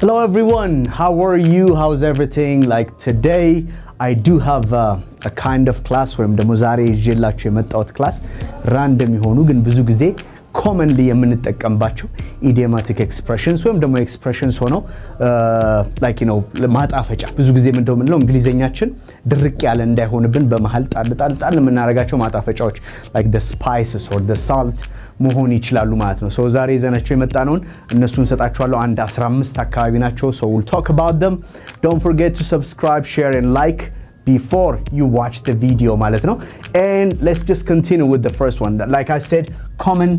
Hello everyone, how are you? How's everything? Like today I do have a kind of class where the Muzari Jillachu የመጣሁት class random የሆኑ ግን ብዙ ጊዜ commonly የምንጠቀምባቸው idiomatic expressions ወይም ደግሞ expressions ሆነው like you know ማጣፈጫ ብዙ ጊዜ ምን እንደምንለው እንግሊዘኛችን ድርቅ ያለ እንዳይሆንብን በመሃል ጣል የምናረጋቸው ማጣፈጫዎች like the spices or the salt መሆን ይችላሉ ማለት ነው። so ዛሬ ይዘናቸው የመጣነውን እነሱን ሰጣችኋለሁ አንድ 15 አካባቢ ናቸው። so we'll talk about them. Don't forget to subscribe, share and like before you watch the video ማለት ነው. And let's just continue with the first one. Like I said, common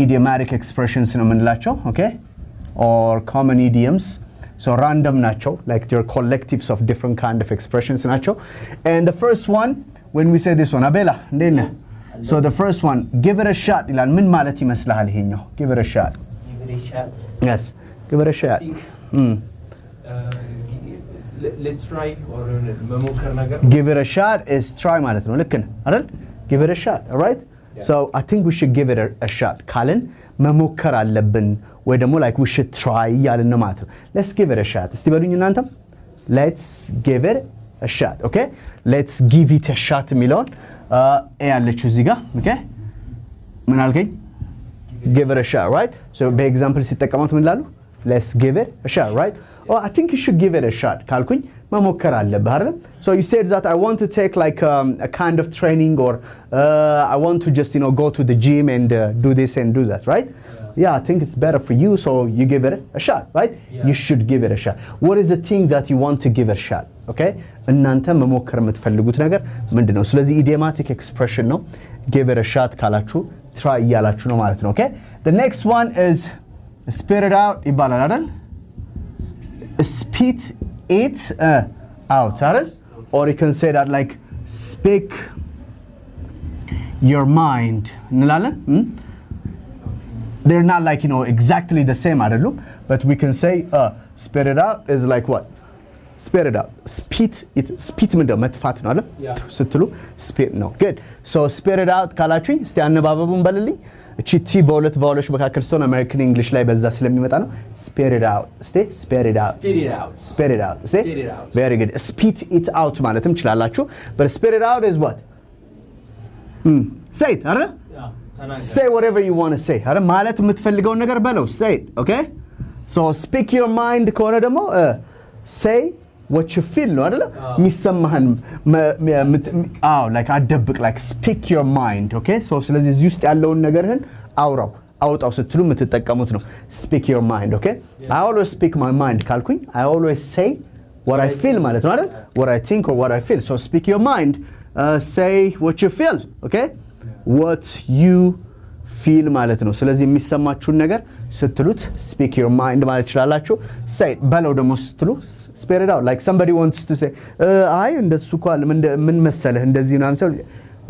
idiomatic expressions ነው የምንላቸው okay or common idioms. So random nacho like they're collectives of different kind of expressions nacho. And the first one when we say this one Abela ndene so the first one give it a shot ይላል ምን ማለት ይመስልሃል ይሄኛው give it a shot yes give it a shot let's try or መሞከር ነገር give it a shot is try ማለት ነው ልክ ነህ አይደል give it a shot all right. Yeah. So I think we should give it a shot. Kalin መሞከር አለብን ወይ ደግሞ like we should try ያልን ነው ማለት ነው። Let's give it a shot. እስቲ በሉኝ እናንተም let's give it a shot. Okay? Let's give it a shot የሚለውን ያለችው እዚህ ጋር okay? ምን አልከኝ? Give it a shot, right? So በኤግዛምፕል ሲጠቀሙት ምን ይላሉ? Let's give it a shot, right? Oh, I think you should give it a shot. ካልኩኝ መሞከር አለብህ አይደል? So you said that I want to take like a kind of training or I want to just go to the gym and do this and do that, right? Yeah, I think it's better for you, so you give it a shot, right? Yeah. You should give it a shot. What is the thing that you want to give it a shot? Okay? እናንተ መሞከር የምትፈልጉት ነገር ምንድነው? ስለዚህ idiomatic expression ነው give it a shot ካላችሁ try እያላችሁ ነው ማለት ነው okay? The next one is spit it out ይባላል አይደል? Spit it out አይደል? Or you can say that like speak your mind እንላለን they're not like exactly the same አይደሉም but we can say spit it out is like what spit it out spit ምንድነው መጥፋት ነው አይደል ስትሉ spit ነው good so spit it out ካላችሁኝ እስቲ አነባበቡን በልልኝ እቺ ቲ በሁለት ቫውሎች መካከል ስትሆን አሜሪካን እንግሊሽ ላይ በዛ ስለሚመጣ ነው spit it out እስቲ spit it out spit it out እስቲ very good spit it out ማለትም ይችላልላችሁ but spit it out is what say it አይደል say whatever you want to say አይደል ማለት የምትፈልገው ነገር በለው say it okay so speak your mind ከሆነ ደግሞ say what you feel ነው አይደል የሚሰማህን like አደብቅ like speak your mind okay so ስለዚህ እዚህ ውስጥ ያለውን ነገርህን አውጣው ስትሉ የምትጠቀሙት ነው speak your mind okay I always speak my mind ካልኩኝ I always say what I feel ማለት ነው አይደል what I think or what I feel so speak your mind say what you feel okay what you feel ማለት ነው ስለዚህ የሚሰማችሁን ነገር ስትሉት speak your mind ማለት ይችላልላችሁ say በለው ደግሞ ስትሉ spit it out like somebody wants to say I እንደሱ ቋል ምን መሰለህ እንደዚህ ነው አንሰው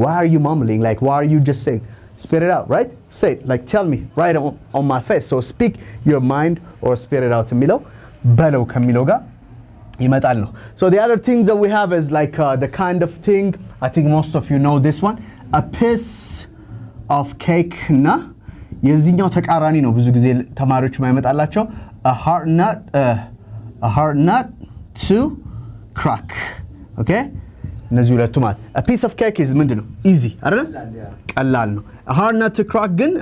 why are you mumbling like why are you just saying spit it out right say it like tell me right on my face so speak your mind or spit it out የሚለው በለው ከሚለው ጋር ይመጣል ነው so the other things that we have is like the kind of thing I think most of you know this one a piece of cake እና የዚህኛው ተቃራኒ ነው ብዙ ጊዜ ተማሪዎች ማይመጣላቸው a hard nut to crack okay እነዚህ ሁለቱ ማለት a piece of cake is ምንድነው easy አይደል ቀላል ነው a hard nut to crack ግን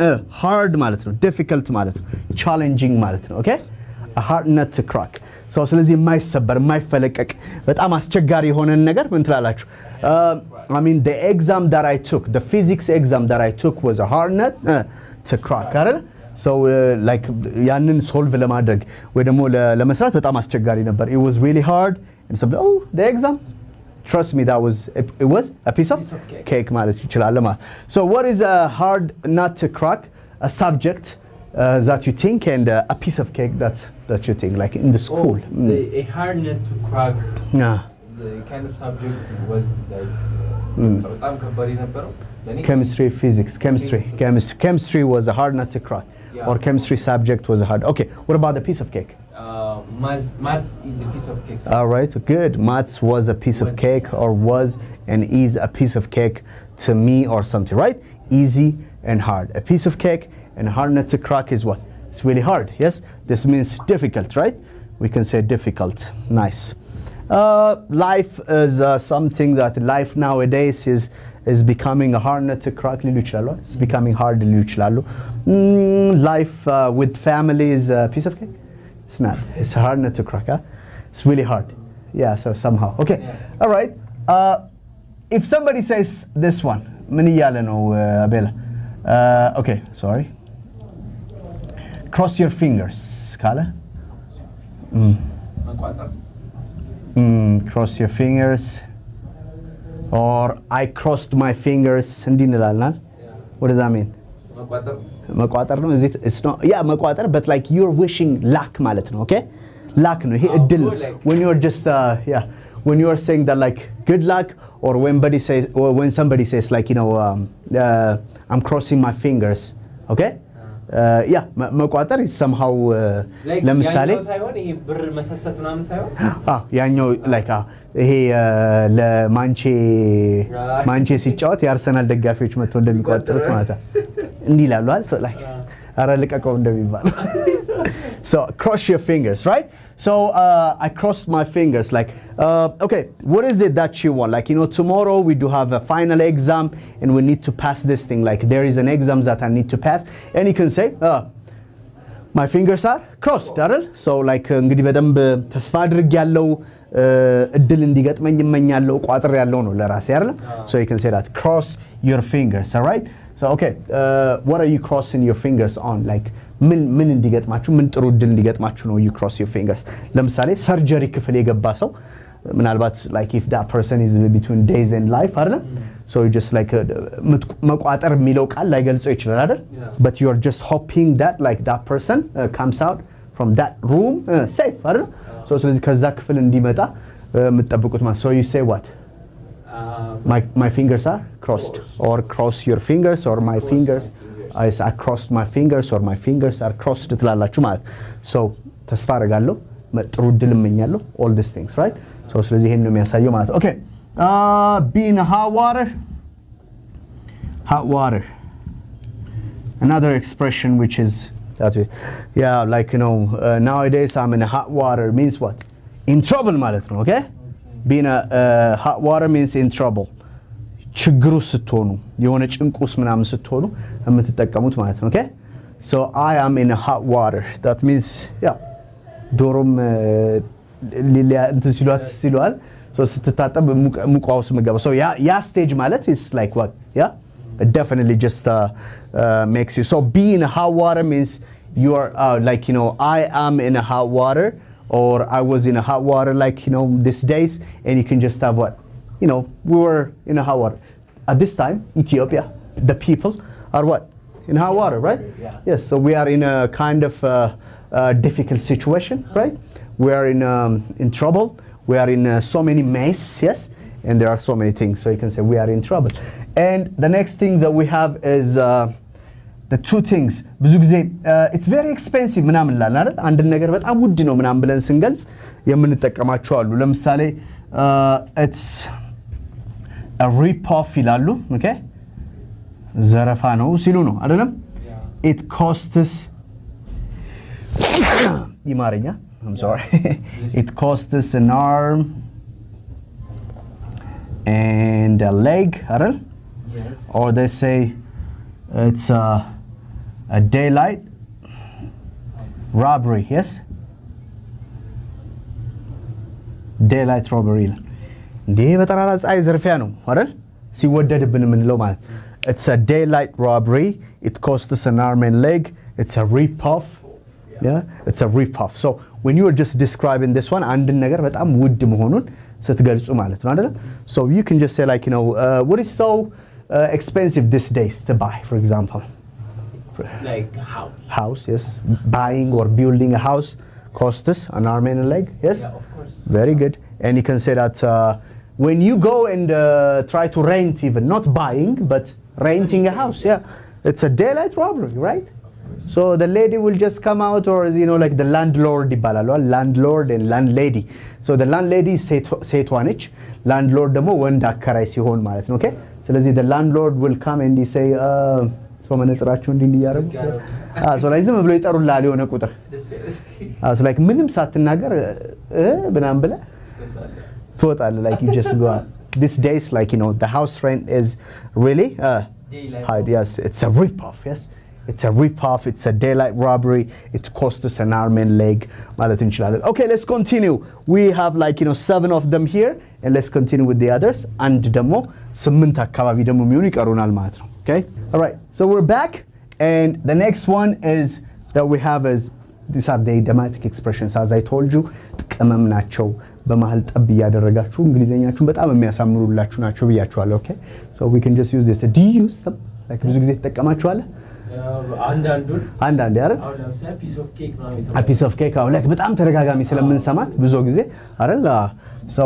hard ማለት ነው difficult ማለት ነው challenging ማለት ነው okay a hard nut to crack so ስለዚህ የማይሰበር የማይፈለቀቅ በጣም አስቸጋሪ የሆነ ነገር ምን ትላላችሁ I mean the exam that I took the physics exam that I took was a hard nut to crack አይደል so like ያንን solve ለማድረግ ወይ ደግሞ ለመስራት በጣም አስቸጋሪ ነበር it was really hard and so oh the exam trust me that was it was a piece of cake ማለት ይችላል ማለት so what is a hard nut to crack a subject that you think and a piece of cake that you think like in the school a hard nut to crack the kind of subject was like በጣም ከባድ ነበረው chemistry physics chemistry was a hard nut to crack or chemistry subject was hard okay what about the piece of cake Maths is a piece of cake. All right, good. Maths was a piece of cake, or was and is a piece of cake to me, or something, right? Easy and hard. A piece of cake and a hard nut to crack is what? It's really hard, yes? This means difficult, right? We can say difficult. Nice. Life is something that life nowadays is becoming a hard nut to crack. It's becoming hard. Life with family is a piece of cake. It's not. It's a hard nut to crack. Huh? It's really hard. Yeah, so somehow. Okay. Yeah. All right. If somebody says this one, okay, sorry. Cross your fingers, Kala. Cross your fingers. Or I crossed my fingers. What does that mean? መቋጠር ነው is it's not yeah መቋጠር but like you're wishing luck ማለት ነው okay luck ነው ይሄ እድል when you're just yeah when you're saying that like good luck or when somebody says like you know I'm crossing my fingers okay yeah መቋጠር is somehow ለምሳሌ ሳይሆን ይሄ ብር መሰሰት ምናምን ሳይሆን ያኛው like ይሄ ለማንቼ ሲጫወት የአርሰናል ደጋፊዎች መጥተው እንደሚቋጠሩት ማለት እንዲህ ይላሉ አይደል so like አረ ልቀቀው እንደሚባል so cross your fingers right so I crossed my fingers like okay what is it that you want like you know tomorrow we do have a final exam and we need to pass this thing like there is an exam that I need to pass and you can say my fingers are crossed አይደል so like እንግዲህ በደንብ ተስፋ አድርጌያለሁ እድል እንዲገጥመኝ እመኛለሁ ቋጥር ያለው ነው ለራሴ አይደል so you can say that cross your fingers all right so okay what are you crossing your fingers on like ምን እንዲገጥማችሁ ምን ጥሩ እድል እንዲገጥማችሁ ነው you cross your fingers ለምሳሌ ሰርጀሪ ክፍል የገባ ሰው ምናልባት like if that person is between days and life አይደል so you just like መቋጠር የሚለው ቃል ላይገልጸው ይችላል አይደል but you are just hoping that like that person comes out from that room safe አይደል so ስለዚህ ከዛ ክፍል እንዲመጣ የምትጠብቁት ማለት so you say what my fingers are crossed or cross your fingers or my fingers I crossed my fingers or my fingers are crossed ትላላችሁ ማለት so ተስፋ አደርጋለሁ ጥሩ እድል እመኛለሁ all these things right so ስለዚህ ይሄን ነው የሚያሳየው ማለት okay be in hot water another expression which is that way yeah like you know nowadays I'm in hot water means what in trouble ማለት ነው okay being a hot water means in trouble ችግሩ ስትሆኑ የሆነ ጭንቁስ ምናምን ስትሆኑ የምትጠቀሙት ማለት ነው okay so I am in a hot water that means yeah ዶሮም ሊሊያ እንትን ሲሏል so ስትታጠብ ሙቋውስ መገባ so ያ stage ማለት is like what yeah it definitely just makes you so be in a hot water means you are like you know I am in a hot water or I was in a hot water like you know these days and you can just have what you know we were in a hot water at this time Ethiopia the people are what in hot water right yes so we are in a kind of difficult situation right we are in trouble we are in so many mess yes and there are so many things so you can say we are in trouble and the next thing that we have is the two things ብዙ ጊዜ it's very expensive ምናምን ላል አይደል አንድ ነገር በጣም ውድ ነው ምናምን ብለን ስንገልጽ የምንጠቀማቸው አሉ ለምሳሌ it's a rip off ይላሉ okay ዘረፋ ነው ሲሉ ነው አይደለም it costs ይማረኛ I'm sorry it costs an arm and a leg አይደል yes or they say it's a daylight robbery yes daylight robbery እንዴ በጠራራ ፀሐይ ዝርፊያ ነው አይደል ሲወደድብን ምንለው ማለት it's a daylight robbery it costs an arm and leg it's a rip off yeah it's a rip off so when you are just describing this one አንድ ነገር በጣም ውድ መሆኑን ስትገልጹ ማለት ነው አይደል so you can just say like you know what is so expensive these days to buy for example it's like house yes buying or building a house costs an arm and a leg yes yeah of course very good and you can say that when you go and try to rent even not buying but renting a house yeah it's a daylight robbery right So the lady will just come out, or you know, like the landlord ይባላል landlord and landlady. So the landlady ሴቷ ነች, landlord ደግሞ ወንድ አከራይ ሲሆን ማለት ነው። Okay, ስለዚህ the landlord will come and he say so መነጽራችሁ እንዲህ ያረጉ so like ዝም ብሎ ይጠሩላል የሆነ ቁጥር so like ምንም ሳትናገር ብናም ብለ ትወጣለህ, like you just go out. These days, like, you know, the house rent is really high. Yes, it's a rip-off. Yes, it's a rip-off. It's a daylight robbery. It costs us an arm and leg. Okay, let's continue. We have, like, you know, 7 of them here, and let's continue with the others. And demo ስምንት አካባቢ ደግሞ የሚሆኑ ይቀሩናል ማለት ነው. Okay, all right. So we're back, and the next one is that we have is these are the idiomatic expressions. As I told you, ቅመም ናቸው. በመሃል ጠብ ያደረጋችሁ እንግሊዘኛችሁን በጣም የሚያሳምሩላችሁ ናቸው ብያችኋለሁ። Okay, so we can just use this. Do you use them? Like ብዙ ጊዜ ተጠቀማችኋለህ? አንዳንድ አይደል? a piece of cake like በጣም ተደጋጋሚ ስለምንሰማት ብዙ ጊዜ አይደል? So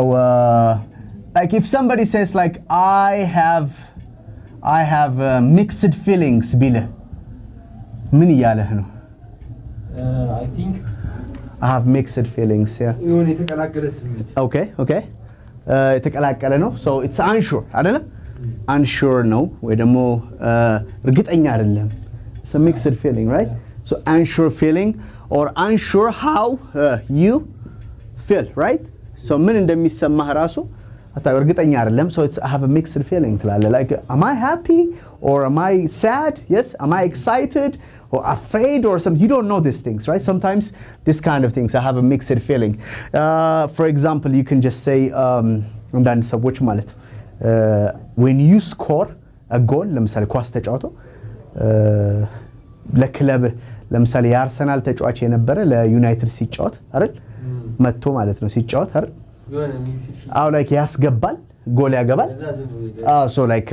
like if somebody says like I have mixed feelings ቢልህ ምን እያለህ ነው? I think I have mixed feelings, yeah. የሆነ የተቀላቀለ ስሜት Okay. የተቀላቀለ ነው. So it's unsure አይደለም? Unsure ነው ወይ ደግሞ እርግጠኛ አይደለም. It's a mixed feeling, right? So unsure feeling or unsure how you feel, right? So ምን እንደሚሰማህ ራሱ እርግጠኛ አይደለም. So it's I have a mixed feeling ትላለህ. Like am I happy or am I sad? Yes, am I excited or afraid or something? You don't know these things, right? Sometimes this kind of things I have a mixed feeling. For example, you can just say አንዳንድ ሰዎች ማለት when you score a goal ለምሳሌ ኳስ ተጫውቶ ለክለብ ለምሳሌ የአርሰናል ተጫዋች የነበረ ለዩናይትድ ሲጫወት አይደል መጥቶ ማለት ነው ሲጫወት አይደል አው like ያስገባል ጎል ያገባል so like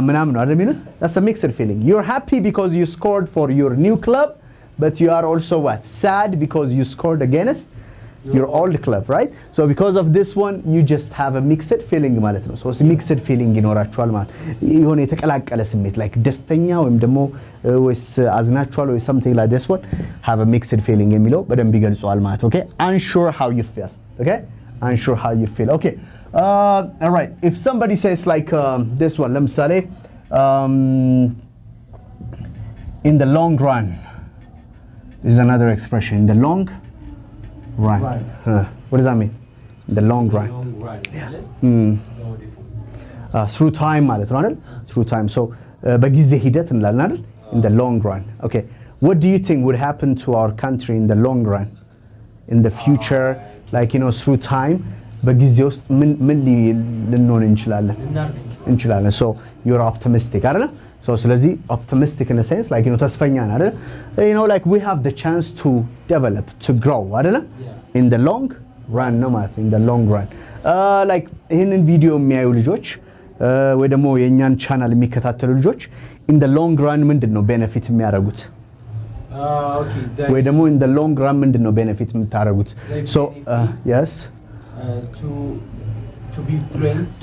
ምናምን ነው አይደል የሚሉት that's a mixed feeling. You're happy because you scored for your new club, but you are also what sad because you scored against your old club, right? So because of this one you just have a mixed feeling ማለት ነው. So it's mixed feeling ይኖራችኋል ማለት የሆነ የተቀላቀለ ስሜት like ደስተኛ ወይም ደግሞ ወይስ አዝናችኋል ወይ something like this one have a mixed feeling የሚለው በደንብ ይገልጸዋል ማለት okay. Unsure how you feel, okay? Unsure how you feel. Okay, all right. If somebody says like this one, ለምሳሌ in the long run, this is another expression, in the long run. What does that mean? In the long run. Yeah. Through time ማለት ነው አይደል? Through time. So በጊዜ ሂደት እንላለን አይደል? In the long run. Okay, what do you think would happen to our country in the long run, in the future? Like, you know, through time በጊዜ ውስጥ ምን ልንሆን እንችላለን. So you're optimistic አይደል? So ስለዚህ optimistic in a sense like, you know, ተስፈኛ ነህ አይደል? You know, like we have the chance to develop, to grow አይደል? In the long run ነው ማለት in the long run. Like ይሄንን ቪዲዮ የሚያዩ ልጆች ወይ ደግሞ የኛን ቻናል የሚከታተሉ ልጆች in the long run ምንድነው ቤኔፊት የሚያደርጉት? Okay, ወይ ደግሞ in the long run ምንድነው ቤኔፊት የምታደርጉት? So yes,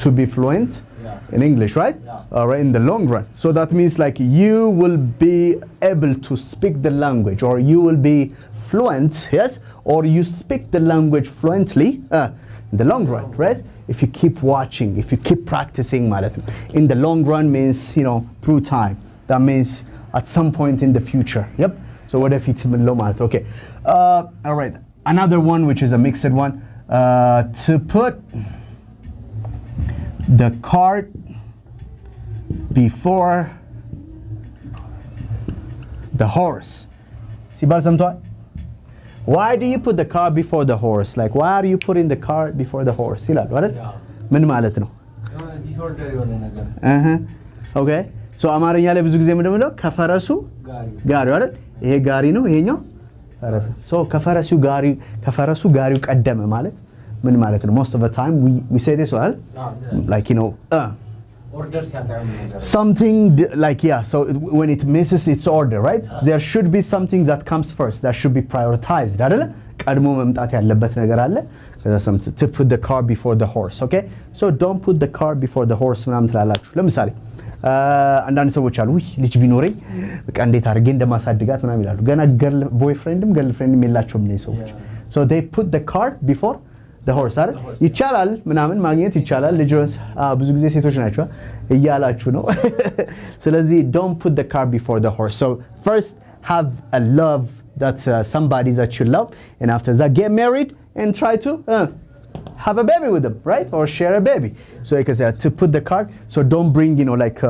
to be fluent in English, right? All right, in the long run. So that means like you will be able to speak the language, or you will be fluent, yes, or you speak the language fluently in the long run, right? If you keep watching, if you keep practicing ማለት ነው. In the long run means, you know, through time. That means at some point in the future. Yep. So ወደፊት ምንለው ማለት okay. All right, another one which is a mixed one, to put the cart before the horse. ሲባል ሰምቷል? Why do you put the cart before the horse? Like why are you putting the cart before the horse? ይላል አይደል? ምን ማለት ነው? ዲስኦርደር የሆነ ነገር Okay, so አማርኛ ላይ ብዙ ጊዜ ምንድነው ከፈረሱ ጋሪው አይደል? ይሄ ጋሪ ነው ይሄኛው ፈረስ። So ከፈረሱ ጋሪው ቀደመ ማለት ምን ማለት ነው? Most of the time we say this well, like, you know, order something like, yeah, so when it misses its order, right? There should be something that comes first, that should be prioritized አይደለ? ቀድሞ መምጣት ያለበት ነገር አለ። To put the cart before the horse, okay? So don't put the cart before the horse ምናምን ትላላችሁ። ለምሳሌ አንዳንድ ሰዎች አሉ ልጅ ቢኖረኝ በቃ እንዴት አድርጌ እንደማሳድጋት ምናምን ይላሉ ገና ገርል ቦይፍሬንድም ገርልፍሬንድም የላቸውም ነው ሰዎች so they put the cart before the horse አይደል ይቻላል ምናምን ማግኘት ይቻላል ልጅስ ብዙ ጊዜ ሴቶች ናቸው እያላችሁ ነው ስለዚህ don't put the cart before the horse so first have a love that's somebody that you love and after that get married and try to have a baby with them right or share a baby so like I said to put the cart so don't bring like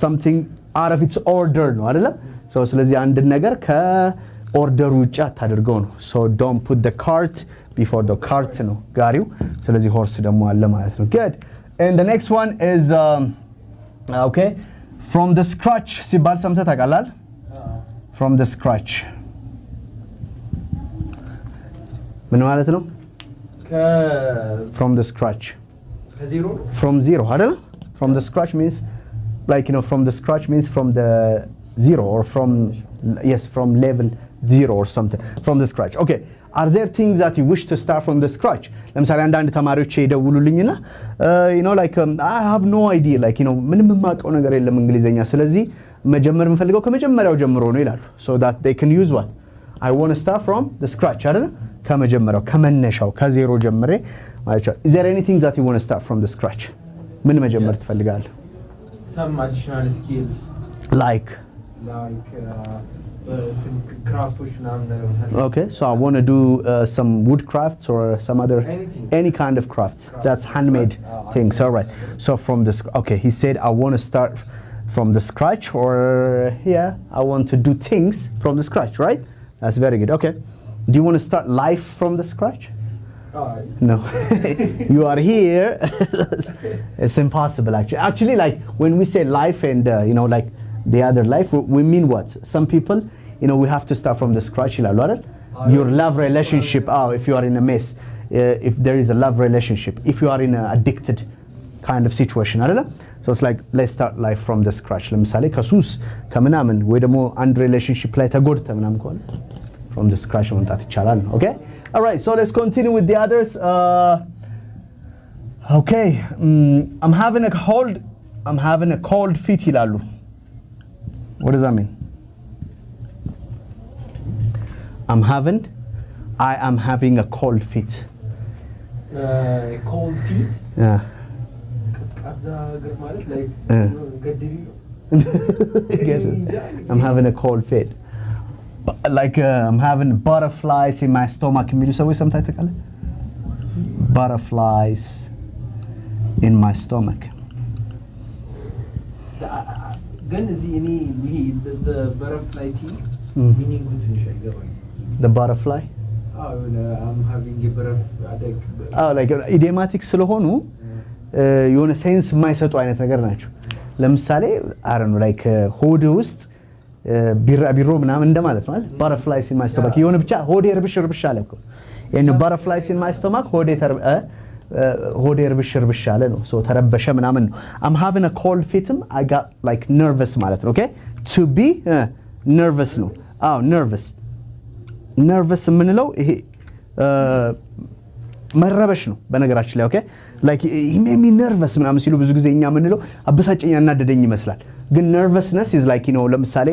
something out of its order no አይደለም so ስለዚህ አንድ ነገር ከኦርደሩ ውጭ አታድርገው ነው so don't put the cart before the cart ነው ጋሪው ስለዚህ horse ደግሞ አለ ማለት ነው good and the next one is okay from the scratch ሲባል ሰምተህ ታውቃለህ from the scratch ምን ማለት ነው from the scratch zero from zero አይደል from the scratch means like from the scratch means from the zero or from yes from level zero or something from the scratch okay are there things that you wish to start from the scratch ለምሳሌ አንዳንድ ተማሪዎች ይደውሉልኝና like I have no idea like ምንም የማውቀው ነገር የለም እንግሊዘኛ ስለዚህ መጀመር የምፈልገው ከመጀመሪያው ጀምሮ ነው ይላሉ so that they can use what I want to start from the scratch አይደል ከመጀመሪያው ከመነሻው ከዜሮ ጀምሬ ማለት is there anything that you want to start from the scratch ምን መጀመር ትፈልጋለህ some additional skills like crafts okay so I want to do some wood crafts or some other any kind of crafts that's handmade things all right so from this okay he said I want to start from the scratch or yeah I want to do things from the scratch right that's very good okay do you want to start life from the scratch no you are here it's impossible actually like when we say life and like the other life we mean what some people we have to start from the scratch your love relationship if you are in a mess if there is a love relationship if you are in an addicted kind of situation so it's like let's start life from the scratch ለምሳሌ ከሱስ ከምናምን ወይ ደግሞ አንድ relationship ላይ ተጎድተ ምናምን ከሆነ from the scratch መምጣት ይቻላል okay all right so let's continue with the others okay I'm having a cold feet ይላሉ what does that mean I am having a cold feet cold feet yeah I'm having a cold feet like I'm having butterflies in my stomach የሚሉ ሰዎች ሰምተህ ታውቃለህ butterflies in my stomach ግን እዚህ እኔ the butterfly thing meaning good ትንሽ አይገባኝም the butterfly I'm having a butterfly like idiomatic ስለሆኑ የሆነ ሴንስ የማይሰጡ አይነት ነገር ናቸው ለምሳሌ I don't know like ሆድ ውስጥ ቢራቢሮ ምናምን እንደማለት ነው አይደል butterflies in my stomach የሆነ ብቻ ሆዴ እርብሽ አለ እኮ butterflies in my stomach ሆዴ እርብሽ አለ ነው so ተረበሸ ምናምን ነው I'm having a cold feet I got like nervous ማለት ነው okay to be nervous ነው nervous የምንለው ይሄ መረበሽ ነው በነገራችን ላይ ኦኬ like he made me nervous ምናምን ሲሉ ብዙ ጊዜ እኛ ምንለው አበሳጨኛ እናደደኝ ይመስላል ግን nervousness is like ለምሳሌ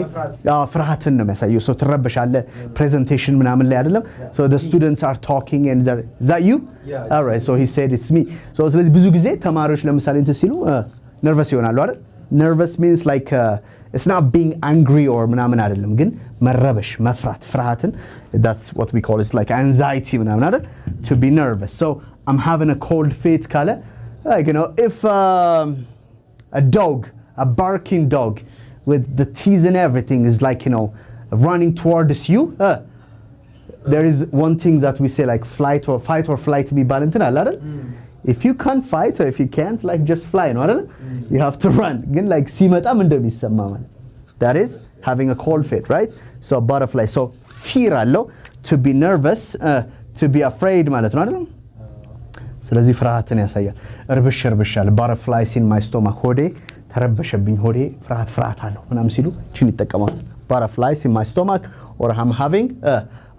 ፍርሃትን ነው የሚያሳየው so ትረበሻለ presentation ምናምን ላይ አይደለም so the students are talking and is that you all right so he said it's me so ስለዚህ ብዙ ጊዜ ተማሪዎች ለምሳሌ እንትን ሲሉ nervous ይሆናሉ አይደል nervous means like it's not being angry or ምናምን አይደለም ግን መረበሽ መፍራት ፍርሃትን that's what we call it like anxiety ምናምን አይደል to be nervous so I'm having a cold feet ካለ like if a barking dog with the teeth and everything is like running towards you there is one thing that we say like fight or flight የሚባል እንትን አለ አይደል if you can't fight or if you can't like just fly ነው አይደል you have to run ግን like ሲመጣም እንደሚሰማ ማለት that is having a cold feet right so butterfly so fear አለው to be nervous to be afraid ማለት ነው አይደል ስለዚህ ፍርሃትን ያሳያል እርብሽ አለ butterflies in my stomach ሆዴ ተረበሸብኝ ሆዴ ፍርሃት አለው ምናምን ሲሉ እቺን ይጠቀማሉ butterflies in my stomach or I'm having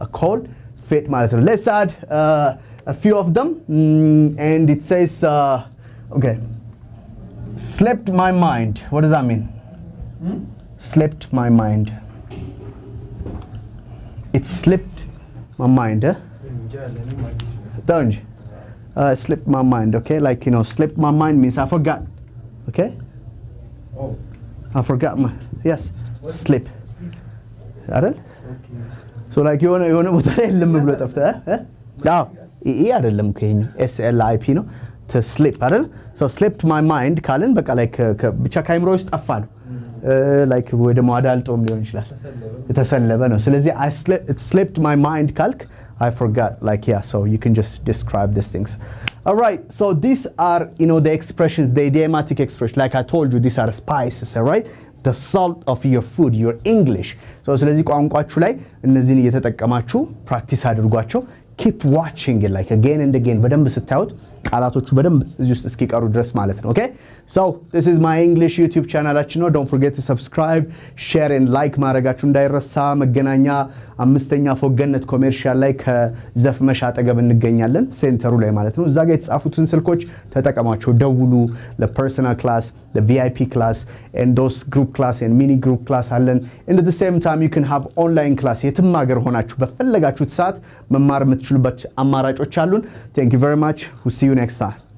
a cold feet ማለት ነው let's add a few of them and it says okay Slipped my mind. What does that mean? Slipped my mind. It slipped my mind. Don't you? Slipped my mind. Okay, like slipped my mind means I forgot. Okay. Oh. I forgot my. Yes. Slip. አይደል? So like የሆነ ቦታ ላይ ልም ብሎ ጠፍተ አዎ ይሄ አይደለም ከኛ SLIP ነው to slip አይደል? So slipped my mind ካልን በቃ like ብቻ ካይምሮ ውስጥ ጠፋ ነው like ወይ ደግሞ አዳልጦም ሊሆን ይችላል የተሰለበ ነው ስለዚህ it slipped my mind ካልክ I forgot like yeah so you can just describe these things all right so these are the expressions the idiomatic expressions like I told you these are spices all right the salt of your food your English so ስለዚህ ቋንቋችሁ ላይ እነዚህን እየተጠቀማችሁ practice አድርጓቸው keep watching it like again and again በደንብ ስታዩት ቃላቶቹ በደንብ እዚህ ውስጥ እስኪቀሩ ድረስ ማለት ነው okay so this is my English YouTube ቻናላችን ነው don't forget to subscribe share and like ማድረጋችሁ እንዳይረሳ መገናኛ አምስተኛ ፎቅ ገነት ኮሜርሻል ላይ ከዘፍመሽ አጠገብ እንገኛለን ሴንተሩ ላይ ማለት ነው እዛ ጋር የተጻፉትን ስልኮች ተጠቀሟቸው ደውሉ ለፐርሰናል ክላስ the VIP class and those group class and mini group class አለን and at the same time you can have online class የትም ሀገር ሆናችሁ በፈለጋችሁት ሰዓት መማር የምትችሉበት አማራጮች አሉን thank you very much we'll see you next time